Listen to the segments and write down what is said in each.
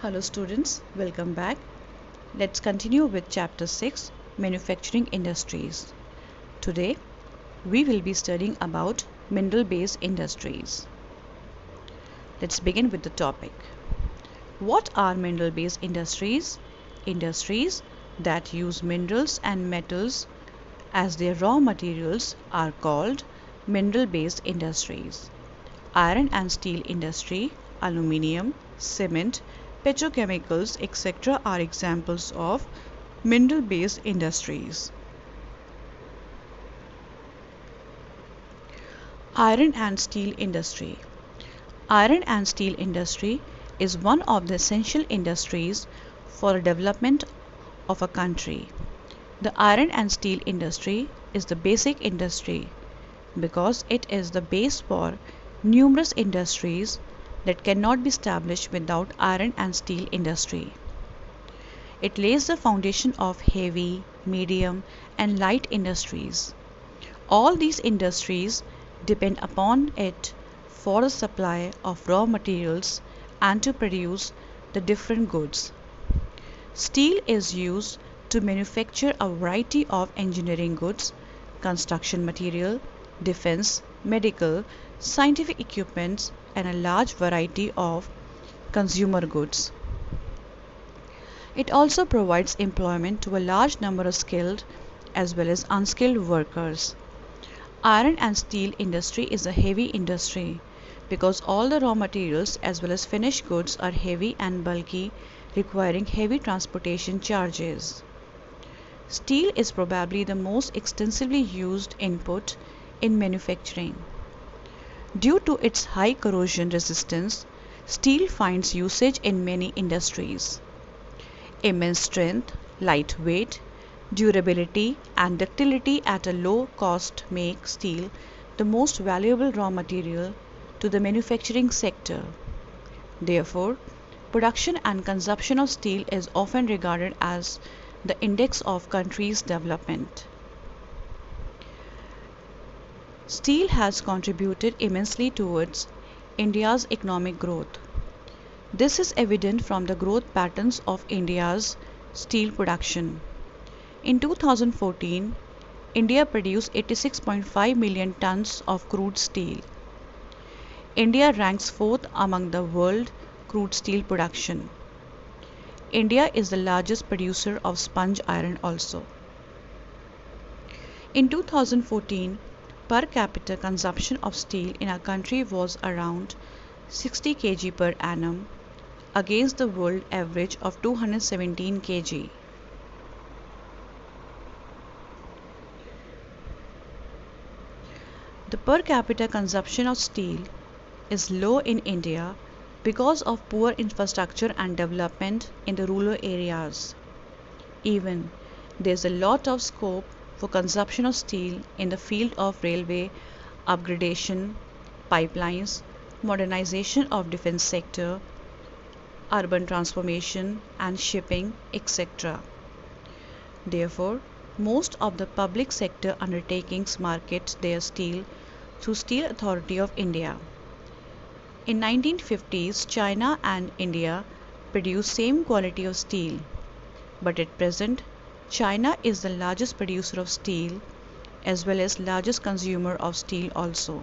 Hello students, welcome back. Let's continue with chapter 6, Manufacturing Industries. Today, we will be studying about mineral-based industries. Let's begin with the topic. What are mineral-based industries? Industries that use minerals and metals as their raw materials are called mineral-based industries. Iron and steel industry, aluminium, cement, petrochemicals, etc. are examples of mineral-based industries. Iron and steel industry. Iron and steel industry is one of the essential industries for the development of a country. The iron and steel industry is the basic industry because it is the base for numerous industries that cannot be established without iron and steel industry. It lays the foundation of heavy, medium, and light industries. All these industries depend upon it for the supply of raw materials and to produce the different goods. Steel is used to manufacture a variety of engineering goods, construction material, defense, medical, scientific equipments, and a large variety of consumer goods. It also provides employment to a large number of skilled as well as unskilled workers. Iron and steel industry is a heavy industry because all the raw materials as well as finished goods are heavy and bulky, requiring heavy transportation charges. Steel is probably the most extensively used input in manufacturing. Due to its high corrosion resistance, steel finds usage in many industries. Immense strength, lightweight, durability, and ductility at a low cost make steel the most valuable raw material to the manufacturing sector. Therefore, production and consumption of steel is often regarded as the index of country's development. Steel has contributed immensely towards India's economic growth. This is evident from the growth patterns of India's steel production. In 2014, India produced 86.5 million tons of crude steel. India ranks 4th among the world crude steel production. India is the largest producer of sponge iron also. In 2014, per capita consumption of steel in our country was around 60 kg per annum against the world average of 217 kg. The per capita consumption of steel is low in India because of poor infrastructure and development in the rural areas. Even there is a lot of scope for consumption of steel in the field of railway upgradation, pipelines, modernization of defense sector, urban transformation and shipping, etc. Therefore, most of the public sector undertakings market their steel through Steel Authority of India. In 1950s, China and India produced same quality of steel, but at present, China is the largest producer of steel as well as largest consumer of steel also.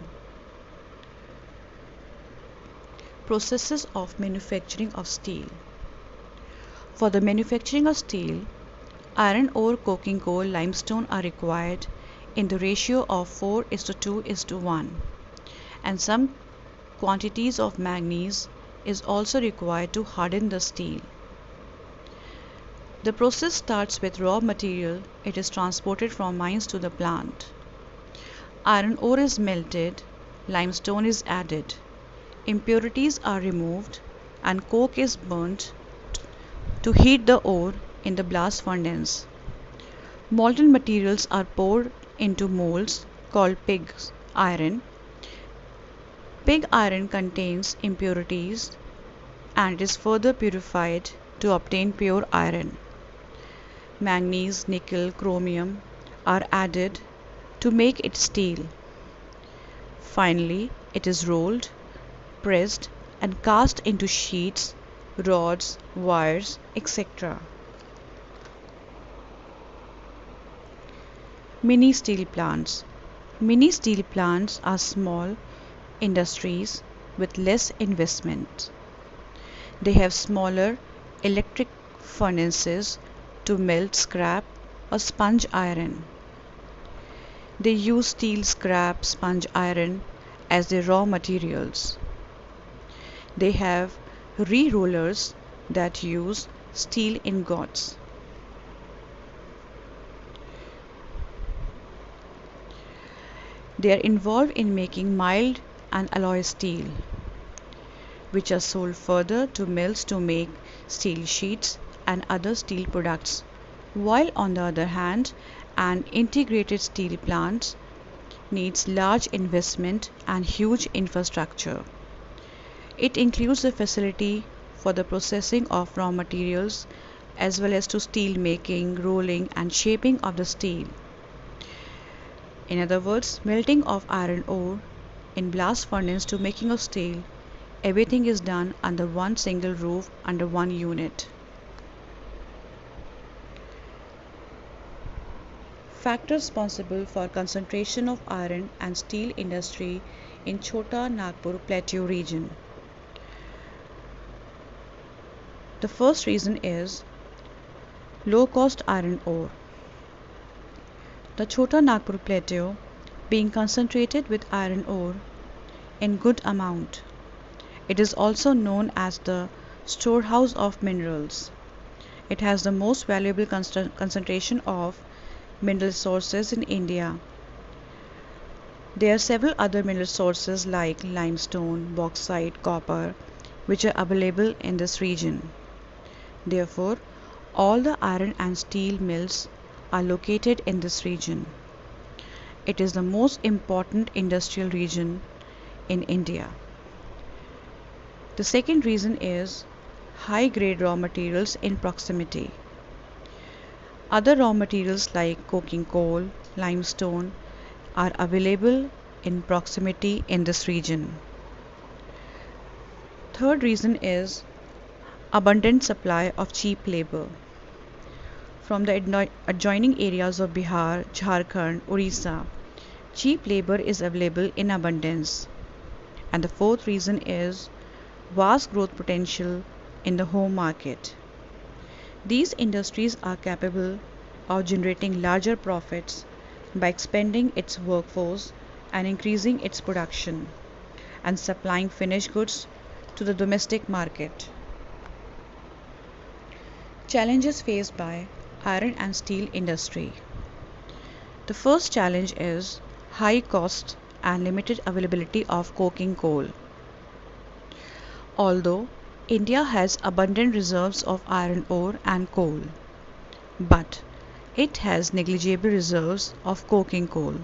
Processes of manufacturing of steel. For the manufacturing of steel, iron ore, coking coal, limestone are required in the ratio of 4:2:1, and some quantities of manganese is also required to harden the steel. The process starts with raw material. It is transported from mines to the plant. Iron ore is melted, limestone is added, impurities are removed, and coke is burnt to heat the ore in the blast furnace. Molten materials are poured into molds called pig iron. Pig iron contains impurities and is further purified to obtain pure iron. Manganese, nickel, chromium are added to make it steel. Finally, it is rolled, pressed and cast into sheets rods, wires, etc. Mini steel plants. Mini steel plants are small industries with less investment. They have smaller electric furnaces to melt scrap or sponge iron. They use steel scrap, sponge iron as their raw materials. They have re-rollers that use steel ingots. They are involved in making mild and alloy steel, which are sold further to mills to make steel sheets and other steel products, while on the other hand, an integrated steel plant needs large investment and huge infrastructure. It includes the facility for the processing of raw materials as well as to steel making, rolling and shaping of the steel. In other words, melting of iron ore in blast furnace to making of steel, everything is done under one single roof under one unit. Factors responsible for concentration of iron and steel industry in Chota Nagpur Plateau region. The first reason is low cost iron ore. The Chota Nagpur Plateau being concentrated with iron ore in good amount. It is also known as the storehouse of minerals. It has the most valuable concentration of mineral sources in India. There are several other mineral sources like limestone, bauxite, copper, which are available in this region. Therefore, all the iron and steel mills are located in this region. It is the most important industrial region in India. The second reason is high grade raw materials in proximity. Other raw materials like coking coal, limestone are available in proximity in this region. Third reason is abundant supply of cheap labor. From the adjoining areas of Bihar, Jharkhand, Orissa, cheap labor is available in abundance. And the fourth reason is vast growth potential in the home market. These industries are capable of generating larger profits by expanding its workforce and increasing its production and supplying finished goods to the domestic market. Challenges faced by iron and steel industry. The first challenge is high cost and limited availability of coking coal. Although India has abundant reserves of iron ore and coal, but it has negligible reserves of coking coal.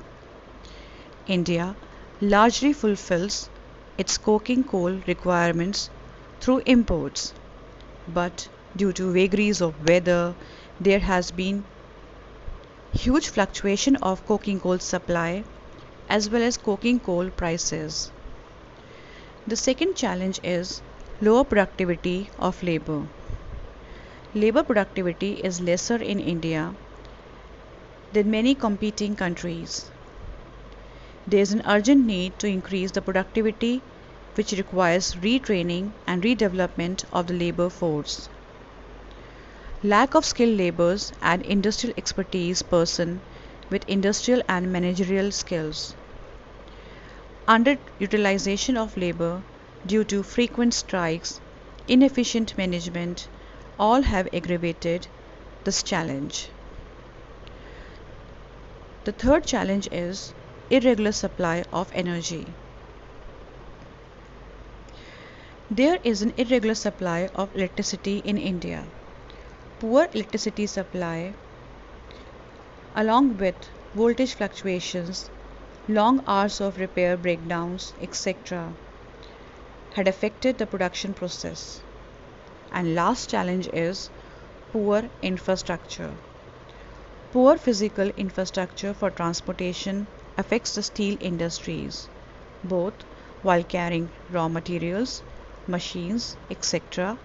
India largely fulfills its coking coal requirements through imports, but due to vagaries of weather, there has been huge fluctuation of coking coal supply as well as coking coal prices. The second challenge is lower productivity of labor. Labor productivity is lesser in India than many competing countries. There is an urgent need to increase the productivity, which requires retraining and redevelopment of the labor force. Lack of skilled laborers and industrial expertise person with industrial and managerial skills. Underutilization of labor due to frequent strikes, inefficient management, all have aggravated this challenge. The third challenge is irregular supply of energy. There is an irregular supply of electricity in India. Poor electricity supply, along with voltage fluctuations, long hours of repair breakdowns, etc., had affected the production process. And last challenge is poor infrastructure. Poor physical infrastructure for transportation affects the steel industries, both while carrying raw materials, machines, etc.,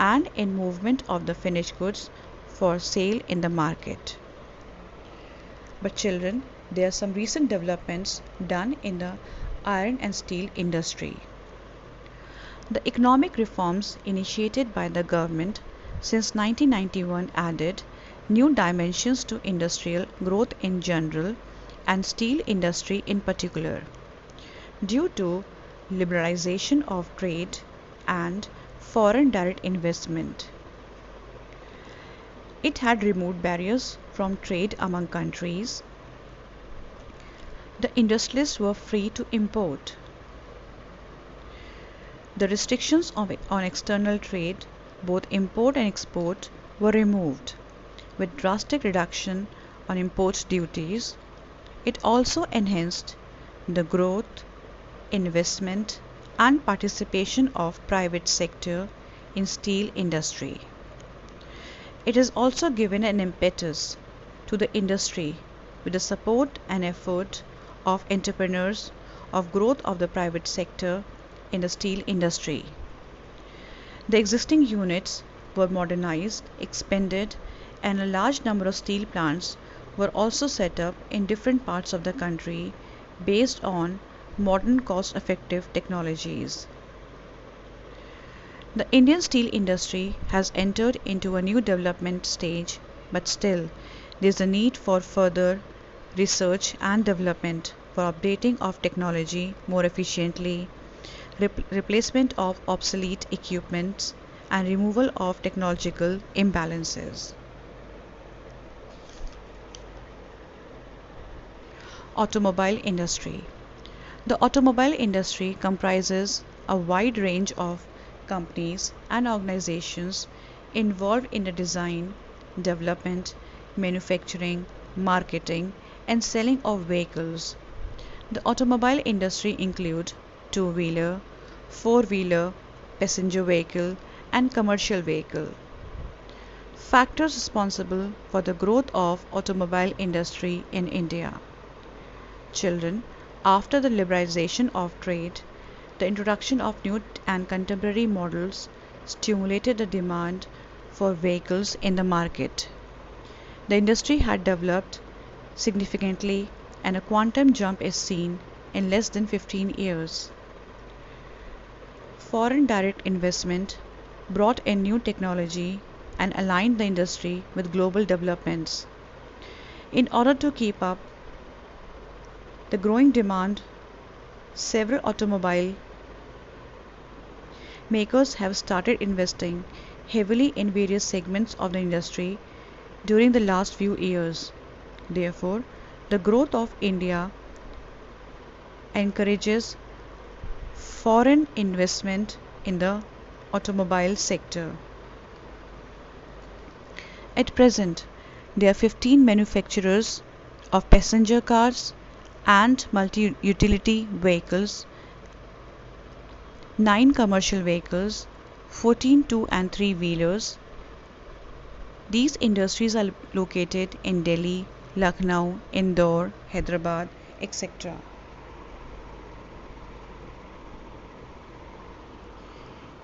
and in movement of the finished goods for sale in the market. But children, there are some recent developments done in the iron and steel industry. The economic reforms initiated by the government since 1991 added new dimensions to industrial growth in general and steel industry in particular. Due to liberalization of trade and foreign direct investment, it had removed barriers from trade among countries. The industrialists were free to import. The restrictions on external trade, both import and export, were removed, with drastic reduction on import duties. It also enhanced the growth, investment, and participation of private sector in steel industry. It has also given an impetus to the industry with the support and effort of entrepreneurs of growth of the private sector in the steel industry. The existing units were modernized, expanded, and a large number of steel plants were also set up in different parts of the country based on modern cost-effective technologies. The Indian steel industry has entered into a new development stage, but still there is a need for further research and development for updating of technology more efficiently, replacement of obsolete equipment, and removal of technological imbalances. Automobile industry. The automobile industry comprises a wide range of companies and organizations involved in the design, development, manufacturing, marketing, and selling of vehicles. The automobile industry includes two-wheeler, four-wheeler, passenger vehicle, and commercial vehicle. Factors responsible for the growth of automobile industry in India. Children, after the liberalization of trade, the introduction of new and contemporary models stimulated the demand for vehicles in the market. The industry had developed significantly and a quantum jump is seen in less than 15 years. Foreign direct investment brought in new technology and aligned the industry with global developments. In order to keep up the growing demand, several automobile makers have started investing heavily in various segments of the industry during the last few years. Therefore, the growth of India encourages foreign investment in the automobile sector. At present, there are 15 manufacturers of passenger cars and multi-utility vehicles, 9 commercial vehicles, 14 two and three wheelers. These industries are located in Delhi, Lucknow, Indore, Hyderabad, etc.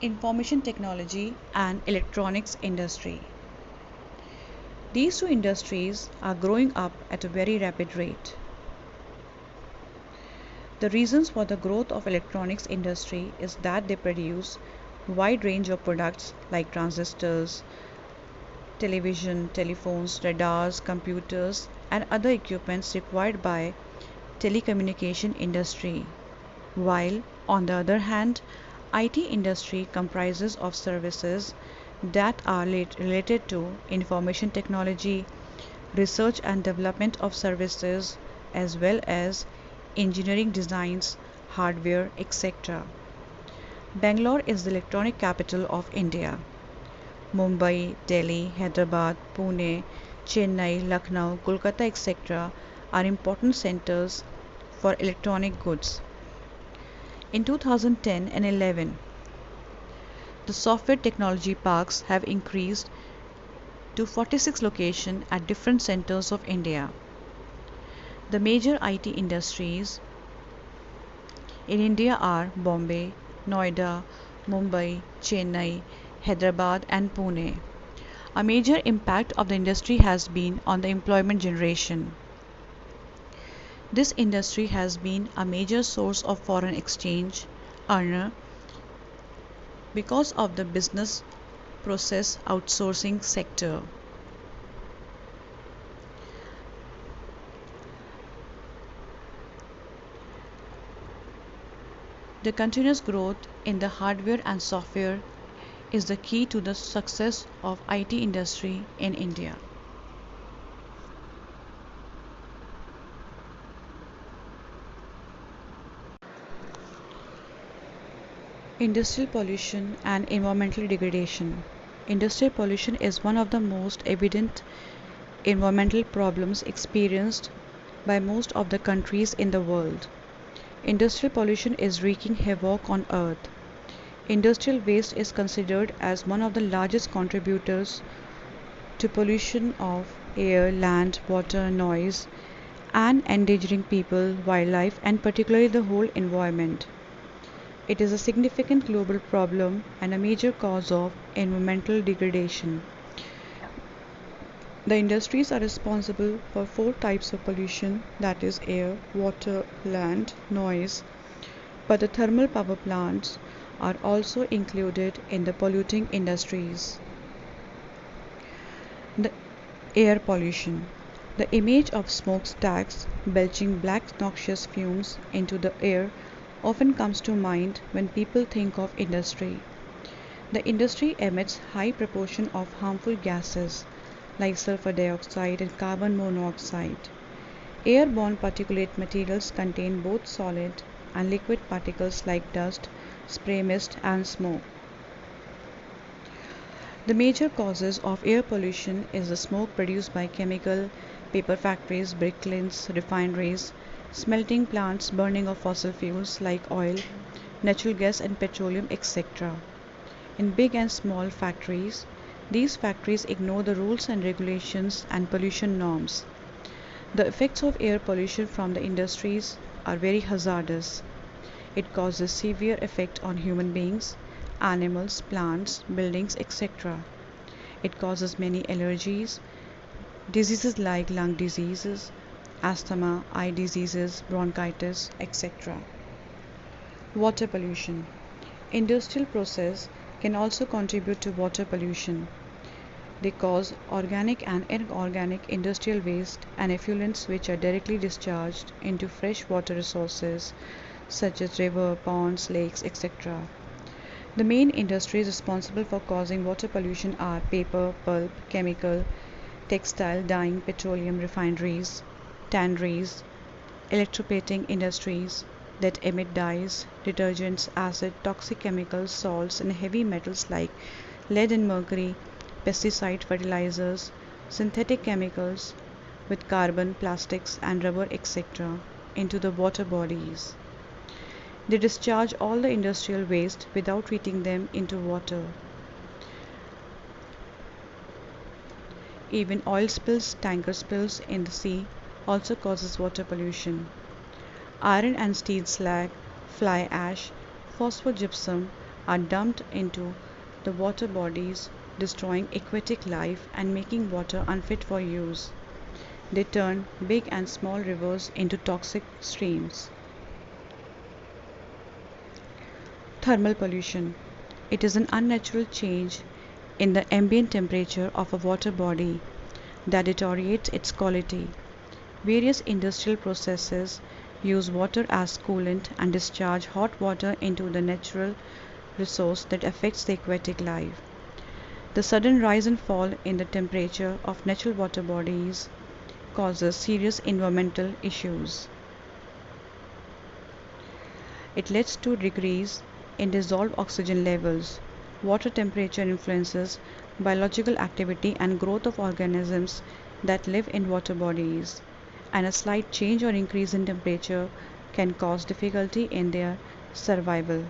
Information technology and electronics industry. These two industries are growing up at a very rapid rate. The reasons for the growth of electronics industry is that they produce wide range of products like transistors, television, telephones, radars, computers, and other equipments required by telecommunication industry. While on the other hand, IT industry comprises of services that are related to information technology, research and development of services, as well as engineering designs, hardware, etc. Bangalore is the electronic capital of India. Mumbai, Delhi, Hyderabad, Pune, Chennai, Lucknow, Kolkata, etc. are important centers for electronic goods. In 2010 and 11, the software technology parks have increased to 46 locations at different centers of India. The major IT industries in India are Bombay, Noida, Mumbai, Chennai, Hyderabad, and Pune. A major impact of the industry has been on the employment generation. This industry has been a major source of foreign exchange earner because of the business process outsourcing sector. The continuous growth in the hardware and software is the key to the success of IT industry in India. Industrial pollution and environmental degradation. Industrial pollution is one of the most evident environmental problems experienced by most of the countries in the world. Industrial pollution is wreaking havoc on earth. Industrial waste is considered as one of the largest contributors to pollution of air, land, water, noise, and endangering people, wildlife, and particularly the whole environment. It is a significant global problem and a major cause of environmental degradation. The industries are responsible for four types of pollution, that is air, water, land, noise, but the thermal power plants are also included in the polluting industries. The air pollution. The image of smokestacks belching black noxious fumes into the air often comes to mind when people think of industry. The industry emits high proportion of harmful gases like sulfur dioxide and carbon monoxide. Airborne particulate materials contain both solid and liquid particles like dust, spray mist, and smoke. The major causes of air pollution is the smoke produced by chemical, paper factories, brick kilns, refineries, smelting plants, burning of fossil fuels like oil, natural gas and petroleum, etc. In big and small factories, these factories ignore the rules and regulations and pollution norms. The effects of air pollution from the industries are very hazardous. It causes severe effect on human beings, animals, plants, buildings, etc. It causes many allergies, diseases like lung diseases, asthma, eye diseases, bronchitis, etc. Water pollution. Industrial process can also contribute to water pollution. They cause organic and inorganic industrial waste and effluents which are directly discharged into fresh water resources such as river, ponds, lakes, etc. The main industries responsible for causing water pollution are paper, pulp, chemical, textile, dyeing, petroleum refineries, tanneries, electroplating industries that emit dyes, detergents, acid, toxic chemicals, salts, and heavy metals like lead and mercury, pesticide fertilizers, synthetic chemicals with carbon, plastics, and rubber, etc., into the water bodies. They discharge all the industrial waste without treating them into water. Even oil spills, tanker spills in the sea also causes water pollution. Iron and steel slag, fly ash, phosphogypsum are dumped into the water bodies, destroying aquatic life and making water unfit for use. They turn big and small rivers into toxic streams. Thermal pollution. It is an unnatural change in the ambient temperature of a water body that deteriorates its quality. Various industrial processes use water as coolant and discharge hot water into the natural resource that affects the aquatic life. The sudden rise and fall in the temperature of natural water bodies causes serious environmental issues. It leads to decrease in dissolved oxygen levels. Water temperature influences biological activity and growth of organisms that live in water bodies, and a slight change or increase in temperature can cause difficulty in their survival.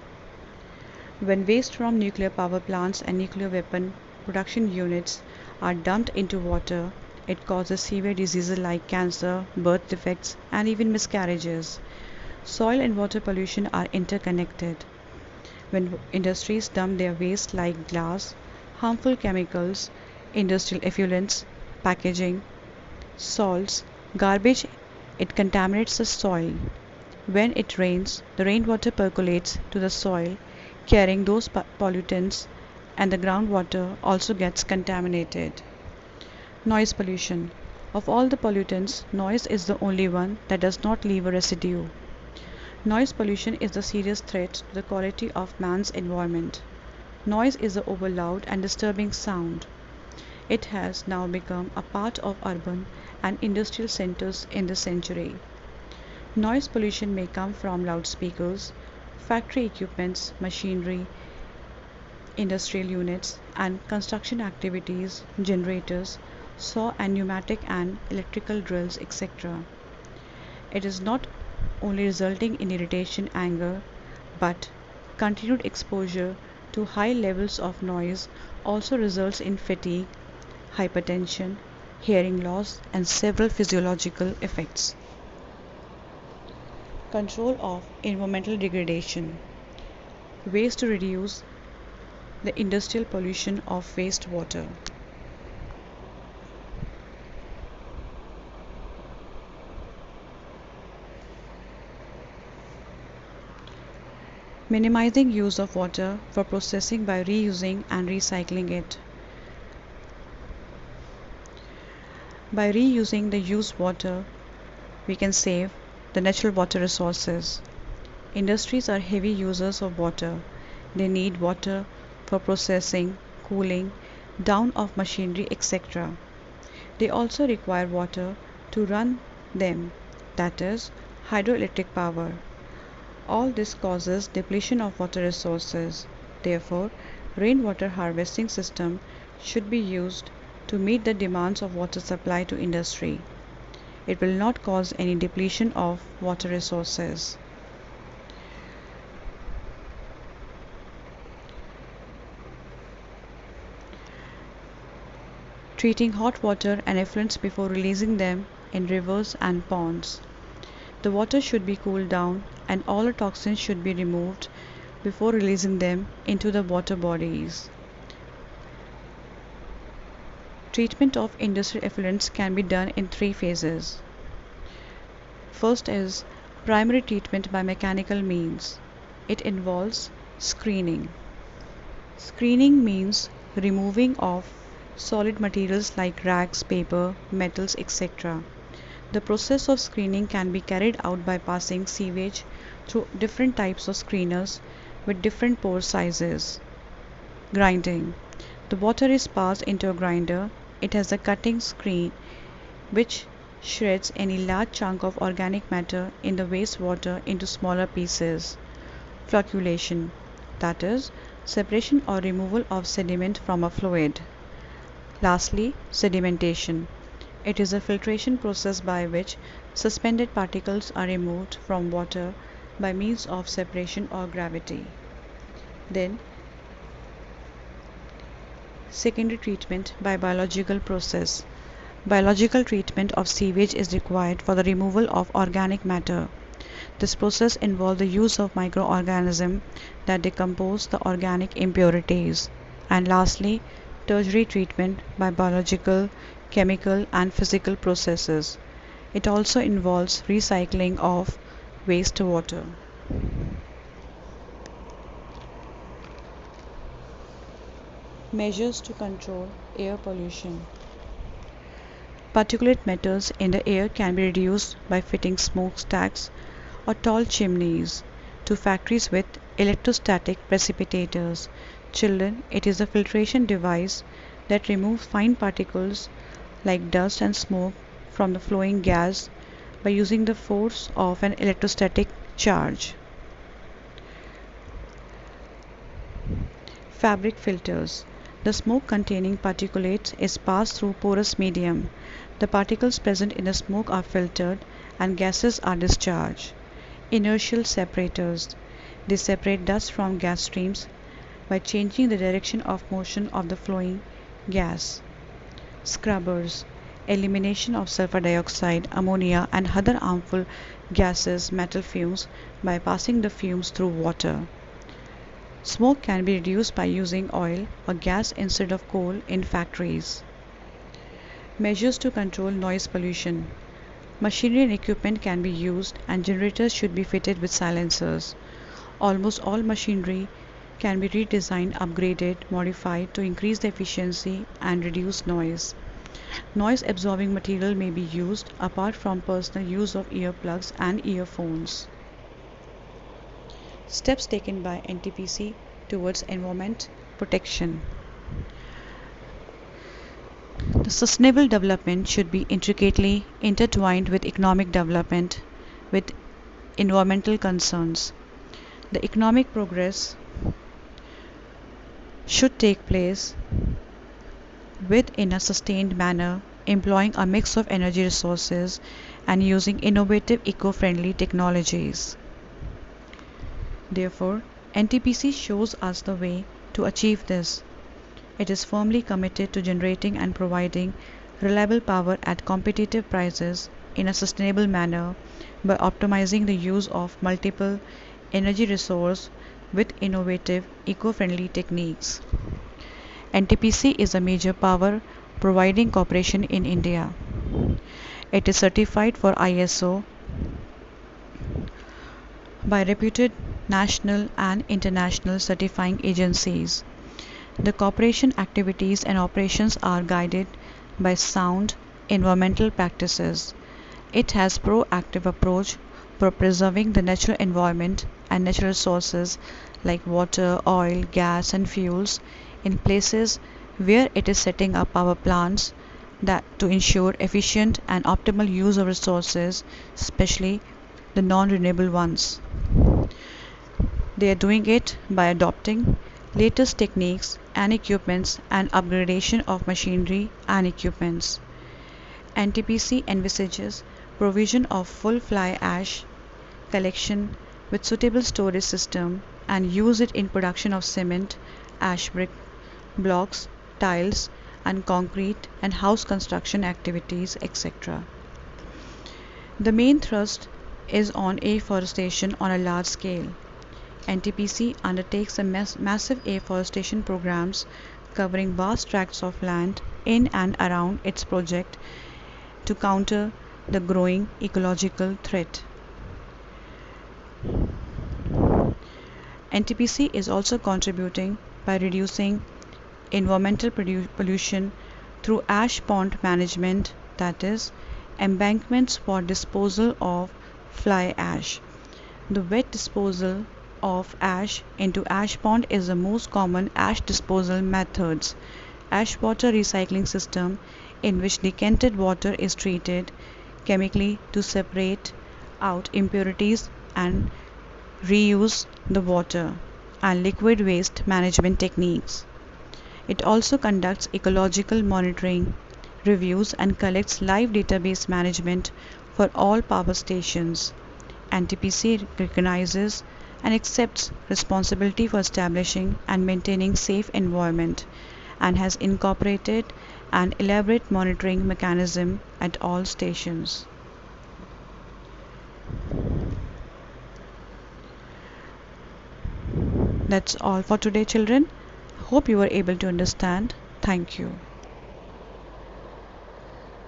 When waste from nuclear power plants and nuclear weapon production units are dumped into water, it causes severe diseases like cancer, birth defects, and even miscarriages. Soil and water pollution are interconnected. When industries dump their waste like glass, Harmful chemicals, industrial effluents, packaging, salts, garbage, it contaminates the soil. When it rains, the rainwater percolates to the soil, carrying those pollutants, and the groundwater also gets contaminated. Noise pollution. Of all the pollutants, noise is the only one that does not leave a residue. Noise pollution is the serious threat to the quality of man's environment. Noise is the overloud and disturbing sound. It has now become a part of urban and industrial centers in this century. Noise pollution may come from loudspeakers, factory equipments, machinery, industrial units, and construction activities, generators, saw and pneumatic and electrical drills, etc. It is not only resulting in irritation, anger, but continued exposure to high levels of noise also results in fatigue, hypertension, hearing loss, and several physiological effects. Control of environmental degradation. Ways to reduce the industrial pollution of wastewater. Minimizing use of water for processing by reusing and recycling it. By reusing the used water, we can save the natural water resources. Industries are heavy users of water. They need water for processing, cooling, down of machinery, etc. They also require water to run them, that is, hydroelectric power. All this causes depletion of water resources. Therefore, rainwater harvesting system should be used to meet the demands of water supply to industry. It will not cause any depletion of water resources. Treating hot water and effluents before releasing them in rivers and ponds. The water should be cooled down and all the toxins should be removed before releasing them into the water bodies. Treatment of industrial effluents can be done in 3 phases. First is primary treatment by mechanical means. It involves screening. Screening means removing of solid materials like rags, paper, metals, etc. The process of screening can be carried out by passing sewage through different types of screeners with different pore sizes. Grinding. The water is passed into a grinder. It has a cutting screen which shreds any large chunk of organic matter in the wastewater into smaller pieces. Flocculation, that is, separation or removal of sediment from a fluid. Lastly, sedimentation. It is a filtration process by which suspended particles are removed from water by means of separation or gravity. Then, secondary treatment by biological process. Biological treatment of sewage is required for the removal of organic matter. This process involves the use of microorganisms that decompose the organic impurities. And lastly, tertiary treatment by biological, chemical, and physical processes. It also involves recycling of wastewater. Measures to control air pollution. Particulate matters in the air can be reduced by fitting smokestacks or tall chimneys to factories with electrostatic precipitators. Children, it is a filtration device that removes fine particles like dust and smoke from the flowing gas by using the force of an electrostatic charge. Fabric filters. The smoke containing particulates is passed through porous medium. The particles present in the smoke are filtered and gases are discharged. Inertial separators. They separate dust from gas streams by changing the direction of motion of the flowing gas. Scrubbers. Elimination of sulfur dioxide, ammonia, and other harmful gases, metal fumes by passing the fumes through water. Smoke can be reduced by using oil or gas instead of coal in factories. Measures to control noise pollution. Machinery and equipment can be used and generators should be fitted with silencers. Almost all machinery can be redesigned, upgraded, modified to increase the efficiency and reduce noise. Noise absorbing material may be used apart from personal use of earplugs and earphones. Steps taken by NTPC towards environment protection. The sustainable development should be intricately intertwined with economic development with environmental concerns. The economic progress should take place in a sustained manner, employing a mix of energy resources and using innovative eco-friendly technologies. Therefore, NTPC shows us the way to achieve this. It is firmly committed to generating and providing reliable power at competitive prices in a sustainable manner by optimizing the use of multiple energy resources with innovative eco-friendly techniques. NTPC is a major power providing corporation in India. It is certified for ISO by reputed national and international certifying agencies. The corporation activities and operations are guided by sound environmental practices. It has proactive approach for preserving the natural environment and natural resources like water, oil, gas and fuels in places where it is setting up power plants that to ensure efficient and optimal use of resources, especially the non-renewable ones. They are doing it by adopting latest techniques and equipments and upgradation of machinery and equipments. NTPC envisages provision of full fly ash collection with suitable storage system and use it in production of cement, ash brick, blocks, tiles and concrete and house construction activities, etc. The main thrust is on afforestation on a large scale. NTPC undertakes massive afforestation programs covering vast tracts of land in and around its project to counter the growing ecological threat. NTPC is also contributing by reducing environmental pollution through ash pond management, that is, embankments for disposal of fly ash. The wet disposal of ash into ash pond is the most common ash disposal methods. Ash water recycling system in which decanted water is treated chemically to separate out impurities and reuse the water, and liquid waste management techniques. It also conducts ecological monitoring, reviews and collects live database management for all power stations. NTPC recognizes and accepts responsibility for establishing and maintaining safe environment and has incorporated an elaborate monitoring mechanism at all stations. That's all for today, children. Hope you were able to understand. Thank you.